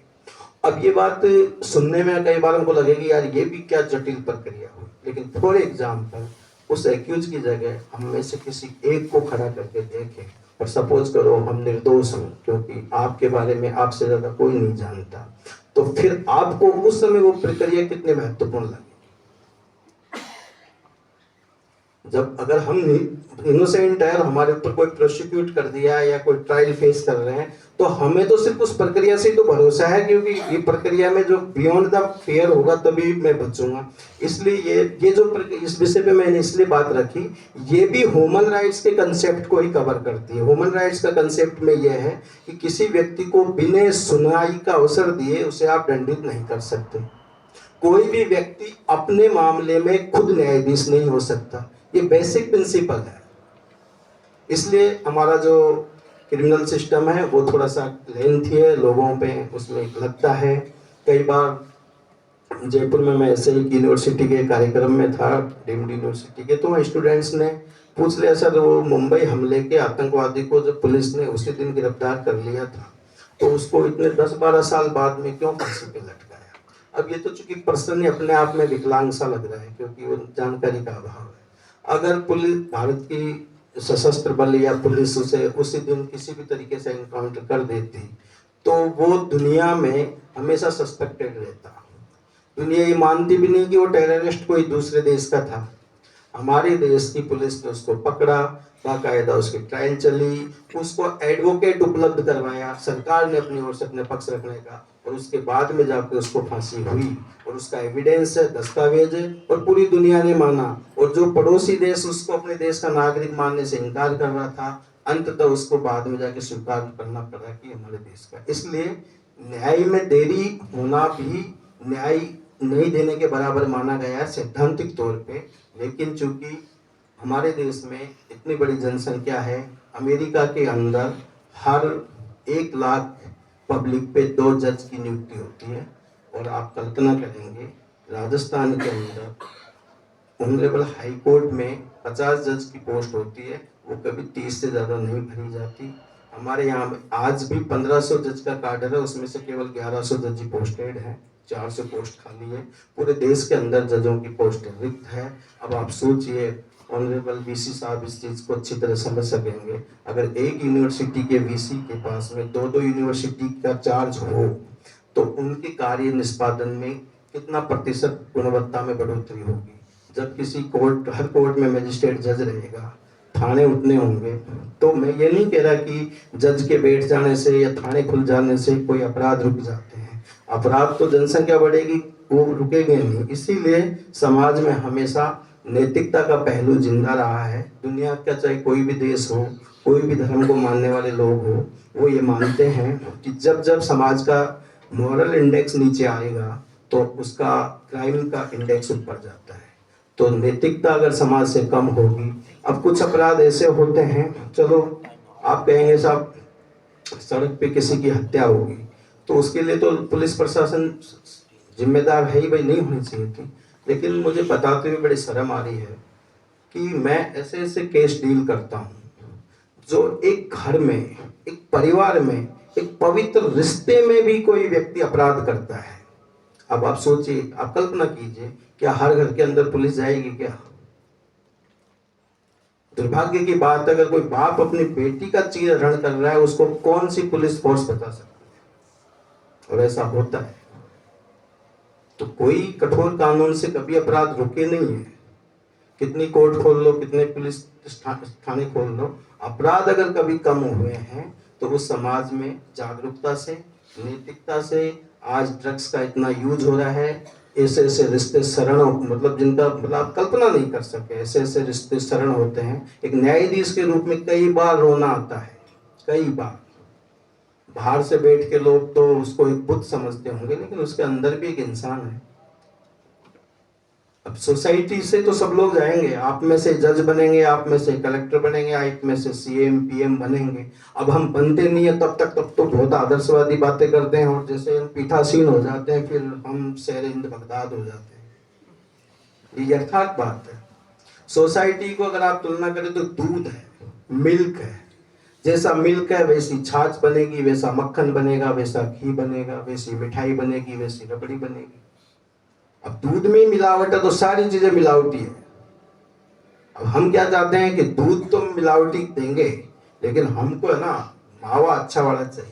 अब ये बात सुनने में कई बार हमको लगेगी यार ये भी क्या जटिल प्रक्रिया हुई, लेकिन फॉर एग्जाम्पल उस एक्यूज की जगह हम में से किसी एक को खड़ा करके देखें, और सपोज करो हम निर्दोष हूं क्योंकि आपके बारे में आपसे ज्यादा कोई नहीं जानता, तो फिर आपको उस समय वो प्रक्रिया कितने महत्वपूर्ण लगे। जब अगर हम इनोसेंट है और हमारे ऊपर कोई प्रोसिक्यूट कर दिया है या कोई ट्रायल फेस कर रहे हैं, तो हमें तो सिर्फ उस प्रक्रिया से तो भरोसा है, क्योंकि ये प्रक्रिया में जो बियॉन्ड द फेयर होगा तभी मैं बचूंगा। इसलिए ये जो इस विषय पे मैंने इसलिए बात रखी, ये भी ह्यूमन राइट्स के कंसेप्ट को ही कवर करती है। ह्यूमन राइट्स का कंसेप्ट में यह है कि किसी व्यक्ति को बिना सुनवाई का अवसर दिए उसे आप दंडित नहीं कर सकते। कोई भी व्यक्ति अपने मामले में खुद न्यायाधीश नहीं हो सकता, ये बेसिक प्रिंसिपल है। इसलिए हमारा जो क्रिमिनल सिस्टम है वो थोड़ा सा लेंथी है, लोगों पे उसमें लगता है। कई बार जयपुर में मैं ऐसे ही यूनिवर्सिटी के कार्यक्रम में था, डीम्ड यूनिवर्सिटी के, तो वहाँ स्टूडेंट्स ने पूछ लिया, सर वो मुंबई हमले के आतंकवादी को जब पुलिस ने उसी दिन गिरफ्तार कर लिया था तो उसको इतने 10-12 साल बाद में क्यों फांसी पे लटकाया। अब ये तो चूंकि पर्सन ही अपने आप में विकलांग सा लग रहा है क्योंकि वो जानकारी का अभाव है। अगर पुलिस, भारत की सशस्त्र बल या पुलिस उसे उसी दिन किसी भी तरीके से एनकाउंटर कर देती तो वो दुनिया में हमेशा सस्पेक्टेड रहता। दुनिया ये मानती भी नहीं कि वो टेररिस्ट कोई दूसरे देश का था। हमारे देश की पुलिस ने उसको पकड़ा, बाकायदा उसकी ट्रायल चली, उसको एडवोकेट उपलब्ध करवाया सरकार ने अपनी ओर से अपने पक्ष रखने का, और उसके बाद में जाकर उसको फांसी हुई और उसका एविडेंस है, दस्तावेज है और पूरी दुनिया ने माना। और जो पड़ोसी देश उसको अपने देश का नागरिक मानने से इनकार कर रहा था, अंततः उसको बाद में जाके स्वीकार करना पड़ा कि हमारे देश का। इसलिए न्याय में देरी होना भी न्याय नहीं देने के बराबर माना गया है सैद्धांतिक तौर पे। लेकिन चूंकि हमारे देश में इतनी बड़ी जनसंख्या है, अमेरिका के अंदर हर 1 लाख पब्लिक पे 2 जज की नियुक्ति होती है, और आप कल्पना करेंगे राजस्थान के अंदर ऑनरेबल हाई कोर्ट में 50 जज की पोस्ट होती है, वो कभी 30 से ज़्यादा नहीं भरी जाती। हमारे यहाँ में आज भी 1500 जज का काडर है, उसमें से केवल 1100 जज ही पोस्टेड हैं, 400 पोस्ट खाली है। पूरे देश के अंदर जजों की पोस्ट रिक्त है। अब आप सोचिए, ऑनरेबल वीसी साहब इस चीज़ को अच्छी तरह समझ सकेंगे, अगर एक यूनिवर्सिटी के वीसी के पास में 2-2 यूनिवर्सिटी का चार्ज हो तो उनके कार्य निष्पादन में कितना प्रतिशत गुणवत्ता में बढ़ोतरी होगी। जब किसी कोर्ट, हर कोर्ट में मजिस्ट्रेट जज रहेगा, थाने उतने होंगे, तो मैं ये नहीं कह रहा कि जज के बैठ जाने से या थाने खुल जाने से कोई अपराध रुक जाते हैं। अपराध तो जनसंख्या बढ़ेगी, वो रुकेंगे नहीं। इसीलिए समाज में हमेशा नैतिकता का पहलू जिंदा रहा है। दुनिया का चाहे कोई भी देश हो, कोई भी धर्म को मानने वाले लोग हो, वो ये मानते हैं कि जब जब समाज का मॉरल इंडेक्स नीचे आएगा तो उसका क्राइम का इंडेक्स ऊपर जाता है। तो नैतिकता अगर समाज से कम होगी, अब कुछ अपराध ऐसे होते हैं, चलो आप कहेंगे साहब सड़क पे किसी की हत्या होगी तो उसके लिए तो पुलिस प्रशासन जिम्मेदार है ही, भाई नहीं होनी चाहिए थी। लेकिन मुझे बताते हुए बड़ी शर्म आ रही है कि मैं ऐसे ऐसे केस डील करता हूँ जो एक घर में, एक परिवार में, एक पवित्र रिश्ते में भी कोई व्यक्ति अपराध करता है। अब आप सोचिए, आप कल्पना कीजिए, क्या हर घर के अंदर पुलिस जाएगी क्या? दुर्भाग्य की बात, अगर कोई बाप अपनी बेटी का चीरहरण कर रहा है उसको कौन सी पुलिस फोर्स बचा सकती है? और ऐसा होता है। तो कोई कठोर कानून से कभी अपराध रुके नहीं है। कितनी कोर्ट खोल लो, कितने पुलिस थाने खोल लो, अपराध अगर कभी कम हुए हैं तो उस समाज में जागरूकता से, नैतिकता से, आज ड्रग्स का इतना यूज हो रहा है, ऐसे ऐसे रिश्ते शरण, मतलब जिनका मतलब आप कल्पना नहीं कर सके, ऐसे ऐसे रिश्ते शरण होते हैं। एक न्यायाधीश के रूप में कई बार रोना आता है, कई बार। बाहर से बैठ के लोग तो उसको एक बुत समझते होंगे, लेकिन उसके अंदर भी एक इंसान है। अब सोसाइटी से तो सब लोग जाएंगे, आप में से जज बनेंगे, आप में से कलेक्टर बनेंगे, आप में से सीएम पीएम बनेंगे। अब हम बनते नहीं है तब तो बहुत आदर्शवादी बातें करते हैं, और जैसे हम पीठासीन हो जाते हैं फिर हम शेर हिंद बगदाद हो जाते हैं। ये यथार्थ बात है। सोसाइटी को अगर आप तुलना करें तो दूध है, मिल्क है, जैसा मिल्क है वैसी छाछ बनेगी, वैसा मक्खन बनेगा, वैसा घी बनेगा, वैसी मिठाई बनेगी, वैसी रबड़ी बनेगी। अब दूध में मिलावट है तो सारी चीजें मिलावटी है। अब हम क्या चाहते हैं कि दूध तो मिलावटी देंगे, लेकिन हमको है ना मावा अच्छा वाला चाहिए।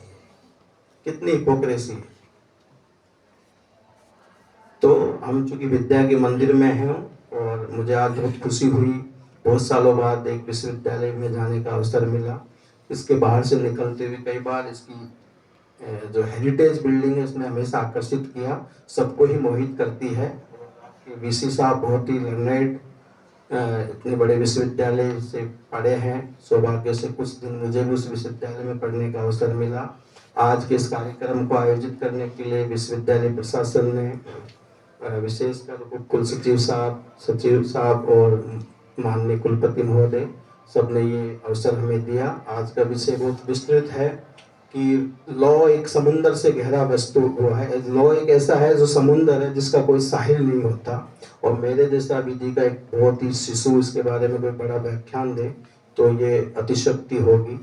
कितनी हिपोक्रेसी है। तो हम चूंकि विद्या के मंदिर में हैं और मुझे आज बहुत खुशी हुई, बहुत सालों बाद एक विश्वविद्यालय में जाने का अवसर मिला। इसके बाहर से निकलते हुए कई बार इसकी जो हेरिटेज बिल्डिंग है उसने हमेशा आकर्षित किया, सबको ही मोहित करती है। वीसी साहब बहुत ही लर्नेड, इतने बड़े विश्वविद्यालय से पढ़े हैं। सौभाग्य से कुछ दिन मुझे भी उस विश्वविद्यालय में पढ़ने का अवसर मिला। आज के इस कार्यक्रम को आयोजित करने के लिए विश्वविद्यालय प्रशासन ने विशेषकर कुल सचिव साहब और माननीय कुलपति महोदय सबने ये अवसर हमें दिया। आज का विषय बहुत विस्तृत है कि लॉ एक समुंदर से गहरा वस्तु हुआ है। लॉ एक ऐसा है जो समुंदर है जिसका कोई साहिल नहीं होता, और मेरे जैसा विधि का एक बहुत ही शिशु इसके बारे में कोई बड़ा व्याख्यान दे तो ये अतिशक्ति होगी।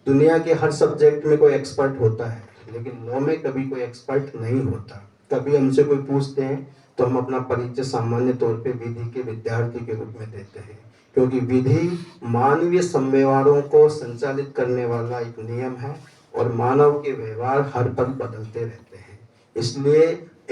दुनिया के हर सब्जेक्ट में कोई एक्सपर्ट होता है, लेकिन लॉ में कभी कोई एक्सपर्ट नहीं होता। कभी हमसे कोई पूछते हैं तो हम अपना परिचय सामान्य तौर पे विधि के विद्यार्थी के रूप में देते हैं, क्योंकि विधि मानवीय संव्यवहारों को संचालित करने वाला एक नियम है और मानव के व्यवहार हर पल बदलते रहते हैं। इसलिए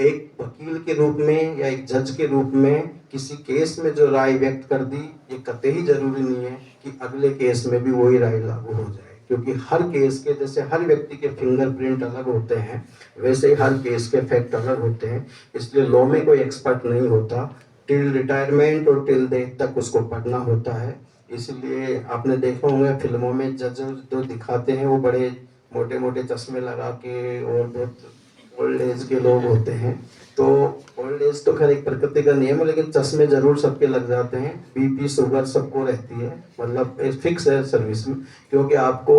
एक वकील के रूप में या एक जज के रूप में किसी केस में जो राय व्यक्त कर दी, ये कतई जरूरी नहीं है कि अगले केस में भी वही राय लागू हो जाए, क्योंकि हर केस के, जैसे हर व्यक्ति के फिंगरप्रिंट अलग होते हैं, वैसे ही हर केस के फैक्ट अलग होते हैं। इसलिए लॉ में कोई एक्सपर्ट नहीं होता, टिल रिटायरमेंट और टिल डेथ तक उसको पढ़ना होता है। इसलिए आपने देखा होगा फिल्मों में जज जो दिखाते हैं वो बड़े मोटे मोटे चश्मे लगा के और बहुत ओल्ड एज के लोग होते हैं। तो ओल्ड एज तो खैर एक प्रकृति का नियम है, लेकिन चश्मे जरूर सबके लग जाते हैं। बीपी शुगर सबको रहती है, मतलब एक फिक्स है सर्विस में, क्योंकि आपको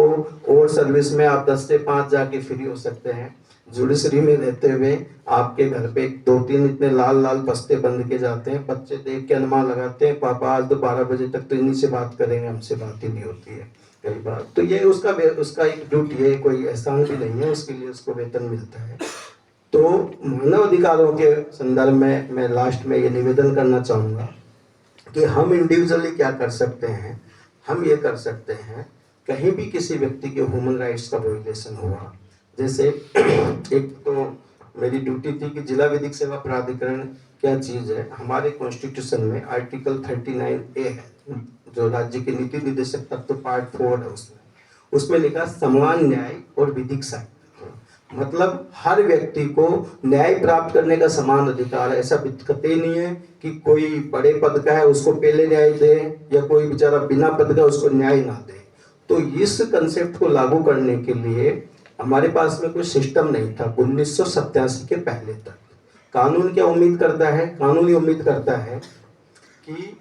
और सर्विस में आप 10 से 5 जाके फ्री हो सकते हैं। जुडिशरी में रहते हुए आपके घर पे 2-3 इतने लाल लाल बस्ते बंद के जाते हैं, बच्चे देख के अनुमान लगाते हैं पापा आज तो 12 बजे तक तो इन्हीं से बात करेंगे, हमसे बात ही नहीं होती है कई बार। तो ये उसका एक ड्यूटी है, कोई एहसान भी नहीं है, उसके लिए उसको वेतन मिलता है। तो मानव अधिकारों के संदर्भ में मैं लास्ट में ये निवेदन करना चाहूँगा कि हम इंडिविजुअली क्या कर सकते हैं। हम ये कर सकते हैं, कहीं भी किसी व्यक्ति के ह्यूमन राइट्स का वायलेशन हुआ, जैसे एक तो मेरी ड्यूटी थी कि जिला विधिक सेवा प्राधिकरण क्या चीज़ है। हमारे कॉन्स्टिट्यूशन में आर्टिकल 39A है, जो राज्य के नीति निर्देशक तत्व पार्ट 4 है, उसमें लिखा समान न्याय और विधिक सहायता। मतलब हर व्यक्ति को न्याय प्राप्त करने का समान अधिकार है। ऐसा कतई नहीं है कि कोई बड़े पद का है उसको पहले न्याय दे या कोई बेचारा बिना पद का उसको न्याय ना दे। तो इस कंसेप्ट को लागू करने के लिए हमारे पास में कोई सिस्टम नहीं था 1987 के पहले तक। कानून क्या उम्मीद करता है? कानून ये उम्मीद करता है कि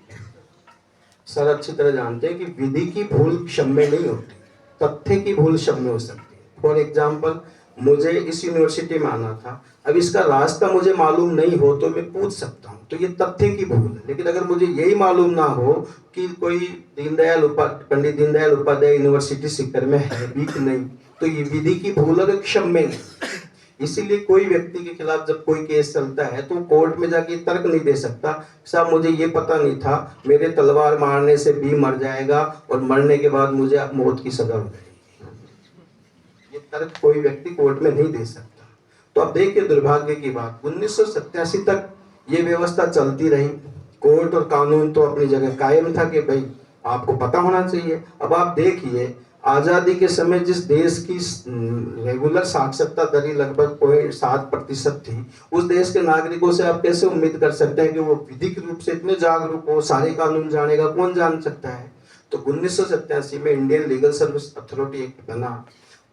सर अच्छी तरह जानते हैं कि विधि की भूल क्षम्य नहीं होती, तथ्य की भूल क्षम्य हो सकती है। फॉर एग्जाम्पल, मुझे इस यूनिवर्सिटी में आना था, अब इसका रास्ता मुझे मालूम नहीं हो तो मैं पूछ सकता हूँ, तो ये तथ्य की भूल है। लेकिन अगर मुझे यही मालूम ना हो कि कोई पंडित दीनदयाल उपाध्याय यूनिवर्सिटी सीकर में है भी कि नहीं, तो ये विधि की भूल अगर क्षम्य नहीं। इसीलिए कोई व्यक्ति के खिलाफ जब कोई केस चलता है तो कोर्ट में जाके तर्क नहीं दे सकता, साहब मुझे ये पता नहीं था, मेरे तलवार मारने से बी मर जाएगा और मरने के बाद मुझे मौत की सजा हो जाएगी। ये तर्क कोई व्यक्ति कोर्ट में नहीं दे सकता। तो अब देखिए दुर्भाग्य की बात, 1987 तक ये व्यवस्था चलती रही। कोर्ट और कानून तो अपनी जगह कायम था कि भाई आपको पता होना चाहिए। अब आप देखिए आजादी के समय जिस देश की रेगुलर साक्षरता दर लगभग 0.7% थी, उस देश के नागरिकों से आप कैसे उम्मीद कर सकते हैं कि वो विधिक रूप से इतने जागरूक हो, सारे कानून जानेगा? कौन जान सकता है? तो 1987 में Indian legal service authority act बना।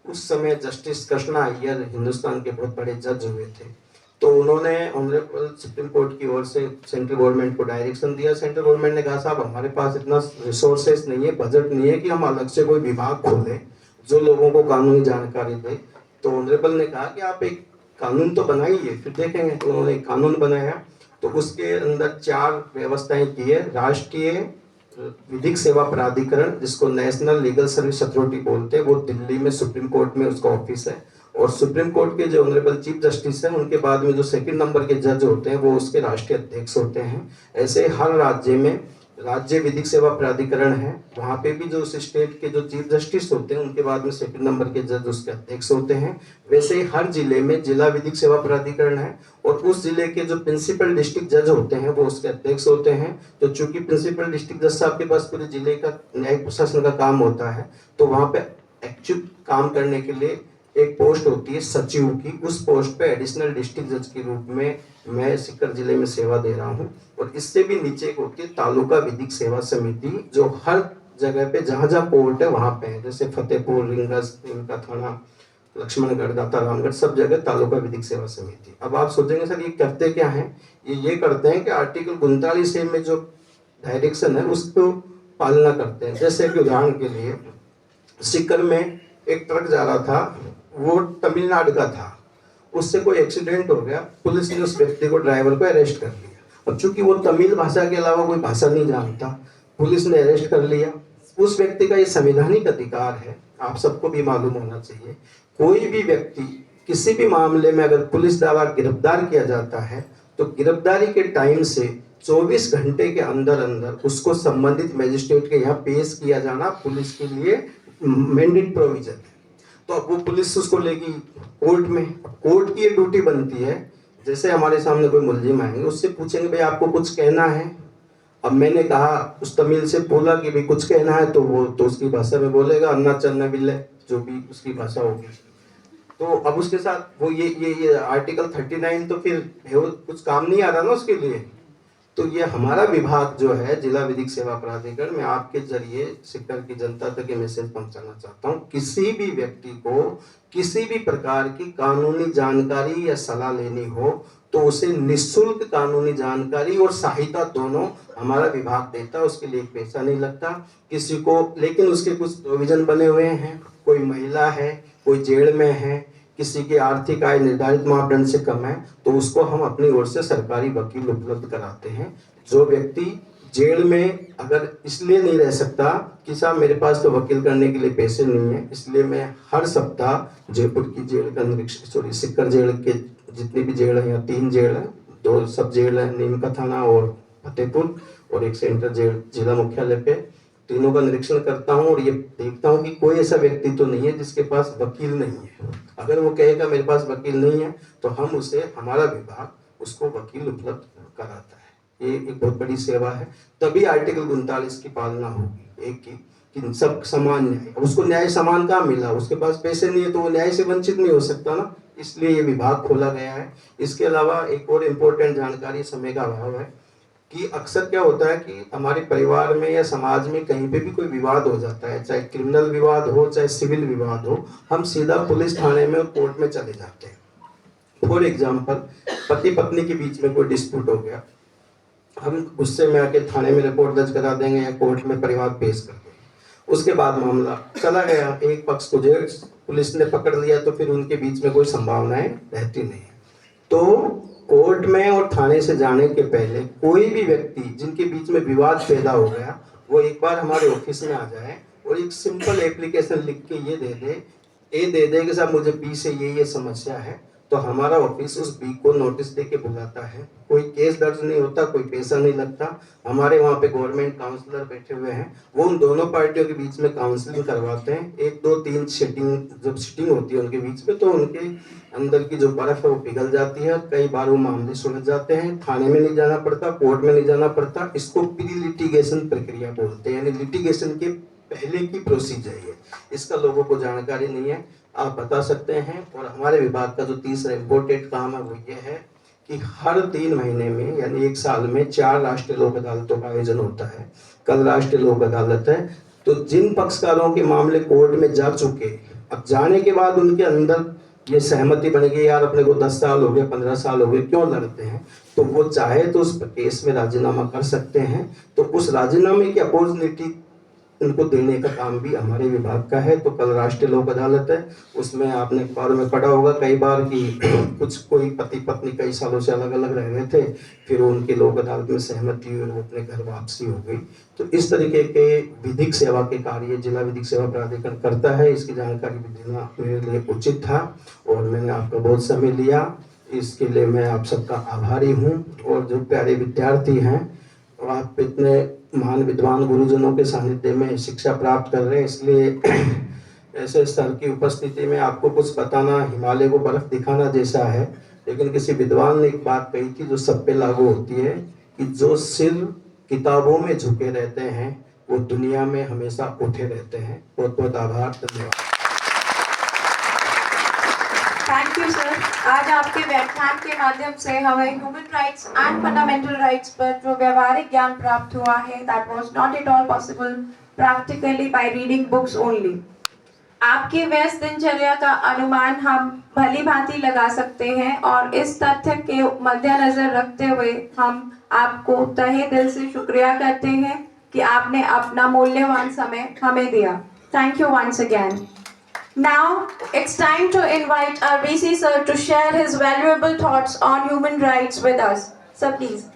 उस समय जस्टिस कृष्णा अय्यर हिंदुस्तान के बहुत बड़े जज हुए थे। तो उन्होंने ऑनरेबल सुप्रीम कोर्ट की ओर से सेंट्रल गवर्नमेंट को डायरेक्शन दिया। सेंट्रल गवर्नमेंट ने कहा साहब हमारे पास इतना रिसोर्सेस नहीं है, बजट नहीं है कि हम अलग से कोई विभाग खोलें जो लोगों को कानूनी जानकारी दे। तो ऑनरेबल ने कहा कि आप एक कानून तो बनाइए, फिर देखेंगे। तो उन्होंने एक कानून बनाया, तो उसके अंदर 4 व्यवस्थाएं की है। राष्ट्रीय विधिक सेवा प्राधिकरण, जिसको नेशनल लीगल सर्विस अथॉरिटी बोलते हैं, वो दिल्ली में सुप्रीम कोर्ट में उसका ऑफिस है। और सुप्रीम कोर्ट के जो ऑनरेबल चीफ जस्टिस हैं, उनके बाद में जो सेकंड नंबर के जज होते हैं वो उसके राष्ट्रीय अध्यक्ष होते हैं। ऐसे हर राज्य में राज्य विधिक सेवा प्राधिकरण है, वहाँ पे भी जो उस स्टेट के जो चीफ जस्टिस होते हैं उनके बाद में सेकंड नंबर के जज उसके अध्यक्ष होते हैं। वैसे ही हर जिले में जिला विधिक सेवा प्राधिकरण है, और उस जिले के जो प्रिंसिपल डिस्ट्रिक्ट जज होते हैं वो उसके अध्यक्ष होते हैं। तो चूंकि प्रिंसिपल डिस्ट्रिक्ट जज साहब के पास पूरे जिले का न्यायिक प्रशासन का काम होता है, तो वहाँ पे एक्चुअल काम करने के लिए एक पोस्ट होती है सचिव की। उस पोस्ट पे एडिशनल डिस्ट्रिक्ट जज के रूप में मैं सीकर जिले में सेवा दे रहा हूँ। और इससे भी नीचे एक होती है तालुका विधिक सेवा समिति, जो हर जगह पे जहाँ जहाँ कोर्ट है वहाँ पे है, जैसे फतेहपुर, रींगस, इनका थाना, लक्ष्मणगढ़, दाता रामगढ़, सब जगह तालुका विधिक सेवा समिति। अब आप सोचेंगे सर ये करते क्या है? ये करते हैं कि आर्टिकल 39A में जो डायरेक्शन है उसको पालना करते हैं। जैसे कि उदाहरण के लिए सीकर में एक ट्रक जा रहा था, वो तमिलनाडु का था, उससे कोई एक्सीडेंट हो गया, पुलिस ने उस व्यक्ति को, ड्राइवर को अरेस्ट कर लिया। अब चूंकि वो तमिल भाषा के अलावा कोई भाषा नहीं जानता, पुलिस ने अरेस्ट कर लिया। उस व्यक्ति का ये संवैधानिक अधिकार है, आप सबको भी मालूम होना चाहिए। कोई भी व्यक्ति किसी भी मामले में अगर पुलिस द्वारा गिरफ्तार किया जाता है तो गिरफ्तारी के टाइम से 24 घंटे के अंदर अंदर उसको संबंधित मजिस्ट्रेट के यहाँ पेश किया जाना पुलिस के लिए मैंडेट प्रोविजन है। तो अब वो पुलिस उसको लेगी कोर्ट में। कोर्ट की ये ड्यूटी बनती है, जैसे हमारे सामने कोई मुलजिम आएंगे, उससे पूछेंगे भाई आपको कुछ कहना है। अब मैंने कहा, उस तमिल से बोला कि भाई कुछ कहना है, तो वो तो उसकी भाषा में बोलेगा अन्ना चन्ना बिल्ले, जो भी उसकी भाषा होगी। तो अब उसके साथ वो ये आर्टिकल 39 तो फिर कुछ काम नहीं आ रहा ना उसके लिए। तो ये हमारा विभाग जो है जिला विधिक सेवा प्राधिकरण, मैं आपके जरिए सीकर की जनता तक ये मैसेज पहुंचाना चाहता हूँ, किसी भी व्यक्ति को किसी भी प्रकार की कानूनी जानकारी या सलाह लेनी हो तो उसे निःशुल्क कानूनी जानकारी और सहायता दोनों हमारा विभाग देता है, उसके लिए एक पैसा नहीं लगता किसी को। लेकिन उसके कुछ प्रोविजन बने हुए हैं, कोई महिला है, कोई जेल में है, किसी की आर्थिक आय निर्धारित मापदंड से कम है, तो उसको हम अपनी ओर से सरकारी वकील उपलब्ध कराते हैं। जो व्यक्ति जेल में अगर इसलिए नहीं रह सकता कि साहब मेरे पास तो वकील करने के लिए पैसे नहीं है, इसलिए मैं हर सप्ताह जयपुर की जेल का निरीक्षण, सीकर जेल के जितनी भी जेल है, यहाँ 3 जेल है, 2 सब जेल है, नीम का थाना और फतेहपुर, और एक सेंटर जेल जिला मुख्यालय पे, तीनों का निरीक्षण करता हूँ और ये देखता हूँ कि कोई ऐसा व्यक्ति तो नहीं है जिसके पास वकील नहीं है। अगर वो कहेगा मेरे पास वकील नहीं है तो हम उसे, हमारा विभाग उसको वकील उपलब्ध कराता है। ये एक बहुत बड़ी सेवा है। तभी आर्टिकल 39 की पालना होगी, एक कि सब समान न्याय। उसको न्याय समान कहाँ मिला, उसके पास पैसे नहीं है तो वो न्याय से वंचित नहीं हो सकता ना, इसलिए ये विभाग खोला गया है। इसके अलावा एक और इम्पोर्टेंट जानकारी, समय का अभाव है, कि अक्सर क्या होता है कि हमारे परिवार में या समाज में कहीं पे भी कोई विवाद हो जाता है, चाहे क्रिमिनल विवाद हो चाहे सिविल विवाद हो, हम सीधा पुलिस थाने में और कोर्ट में चले जाते हैं। फॉर एग्जाम्पल, पति पत्नी के बीच में कोई डिस्प्यूट हो गया, हम गुस्से में आके थाने में रिपोर्ट दर्ज करा देंगे या कोर्ट में परिवार पेश कर देंगे। उसके बाद मामला चला गया, एक पक्ष को जेल पुलिस ने पकड़ लिया तो फिर उनके बीच में कोई संभावनाएं रहती नहीं। तो कोर्ट में और थाने से जाने के पहले कोई भी व्यक्ति जिनके बीच में विवाद पैदा हो गया, वो एक बार हमारे ऑफिस में आ जाए और एक सिंपल एप्लीकेशन लिख के ये दे दे कि साहब मुझे बी से ये समस्या है, तो हमारा ऑफिस उस बी को नोटिस दे के बुलाता है। कोई केस दर्ज नहीं होता, कोई पैसा नहीं लगता। हमारे वहाँ पे गवर्नमेंट काउंसलर बैठे हुए हैं, वो उन दोनों पार्टियों के बीच में काउंसलिंग करवाते हैं। 1 2 3 जब सिटिंग होती है उनके बीच में, तो उनके अंदर की जो बर्फ है वो पिघल जाती है। कई बार वो मामले सुलझ जाते हैं, थाने में नहीं जाना पड़ता, कोर्ट में नहीं जाना पड़ता। इसको प्री लिटिगेशन प्रक्रिया बोलते हैं, यानी लिटिगेशन के पहले की प्रोसीजर है। इसका लोगों को जानकारी नहीं है, आप बता सकते हैं। और हमारे विभाग का जो तीसरा इम्पोर्टेंट काम है वो ये है कि हर 3 महीने में यानी 1 साल में 4 राष्ट्रीय लोक अदालतों का आयोजन होता है। कल राष्ट्रीय लोक अदालत है, तो जिन पक्षकारों के मामले कोर्ट में जा चुके, अब जाने के बाद उनके अंदर ये सहमति बनेगी, यार अपने को 10 साल हो गए 15 साल हो गए क्यों लड़ते हैं, तो वो चाहे तो उस केस में राजीनामा कर सकते हैं। तो उस राजीनामे की अपॉर्चुनिटी उनको देने का काम भी हमारे विभाग का है। तो कल राष्ट्रीय लोक अदालत है, उसमें आपने अखबार में पढ़ा होगा कई बार कि कुछ कोई पति पत्नी कई सालों से अलग अलग रह रहे थे, फिर उनकी लोक अदालत में सहमति हुई और वो अपने घर वापसी हो गई। तो इस तरीके के विधिक सेवा के कार्य जिला विधिक सेवा प्राधिकरण करता है। इसकी जानकारी भी देना मेरे लिए उचित था और मैंने आपका बहुत समय लिया, इसके लिए मैं आप सबका आभारी हूँ। और जो प्यारे विद्यार्थी हैं, आप इतने महान विद्वान गुरुजनों के सानिध्य में शिक्षा प्राप्त कर रहे हैं, इसलिए ऐसे स्तर की उपस्थिति में आपको कुछ बताना हिमालय को बर्फ दिखाना जैसा है। लेकिन किसी विद्वान ने एक बात कही थी जो सब पे लागू होती है कि जो सिर किताबों में झुके रहते हैं वो दुनिया में हमेशा उठे रहते हैं। बहुत बहुत आभार, धन्यवाद। Thank you sir. आज आपके व्याख्यान के माध्यम से हमें human rights and fundamental rights पर जो व्यवहारिक ज्ञान प्राप्त हुआ है, that was not at all possible practically by reading books only. आपकी व्यस्त दिनचर्या का अनुमान हम भली भांति लगा सकते हैं और इस तथ्य के मद्देनजर रखते हुए हम आपको तहे दिल से शुक्रिया करते हैं कि आपने अपना मूल्यवान समय हमें दिया. Thank you once again. Now it's time to invite our VC sir to share his valuable thoughts on human rights with us. Sir, please.